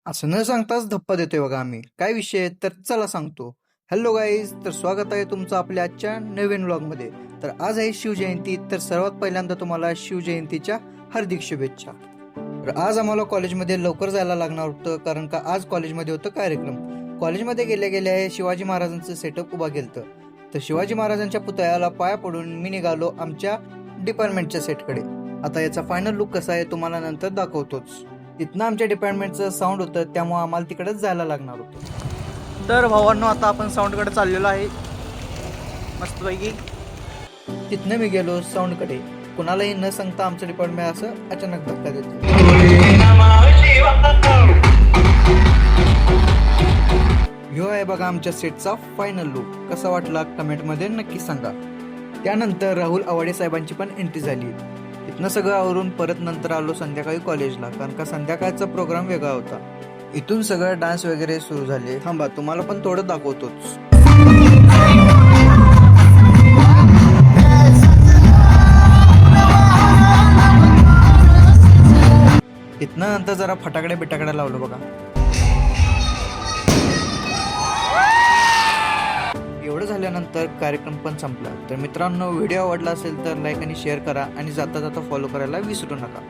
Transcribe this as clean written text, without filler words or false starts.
असं न सांगताच धप्पा देतोय बघा आम्ही. काय विषय आहे तर चला सांगतो. हॅलो गाईज, तर स्वागत आहे तुमचं आपल्या आजच्या नवीन व्लॉगमध्ये. तर आज आहे शिवजयंती, तर सर्वात पहिल्यांदा तुम्हाला शिवजयंतीच्या हार्दिक शुभेच्छा. तर आज आम्हाला कॉलेजमध्ये लवकर जायला लागणार होतं, कारण का आज कॉलेजमध्ये होतं कार्यक्रम. कॉलेजमध्ये गेल्या गेल्या हे शिवाजी महाराजांचं सेटअप उभा केलं. तर शिवाजी महाराजांच्या पुतळ्याला पाया पडून मी निघालो आमच्या डिपार्टमेंटच्या सेटकडे. आता याचा फायनल लुक कसा आहे तुम्हाला नंतर दाखवतोच. तिथनं आमच्या डिपार्टमेंटचं साऊंड होतं, त्यामुळे आम्हाला तिकडेच जायला लागणार होतं. तर भावांनो, आता आपण साऊंडकडे चाललेलो आहे मस्तपैकी. तिथनं मी गेलो साऊंडकडे. कुणालाही न सांगता आमचं डिपार्टमेंट असं अचानक धक्का देतो. ह्यो आहे बघा आमच्या सेटचा फायनल लुक. कसा वाटला कमेंटमध्ये नक्की सांगा. त्यानंतर राहुल आवाडे साहेबांची पण एंट्री झाली. इथनं सगळं आवरून परत नंतर आलो संध्याकाळी कॉलेजला, कारण का संध्याकाळचा प्रोग्राम वेगळा होता. इथून सगळं डान्स वगैरे सुरू झाले. थांबा, तुम्हाला पण थोडं दाखवतोच. इथनं नंतर जरा फटाकडे बिटाकडे लावलं बघा. एवढं झाल्यानंतर कार्यक्रम पण संपला. तर मित्रांनो, व्हिडिओ आवडला असेल तर लाईक आणि शेअर करा आणि जाता जाता फॉलो करायला विसरू नका.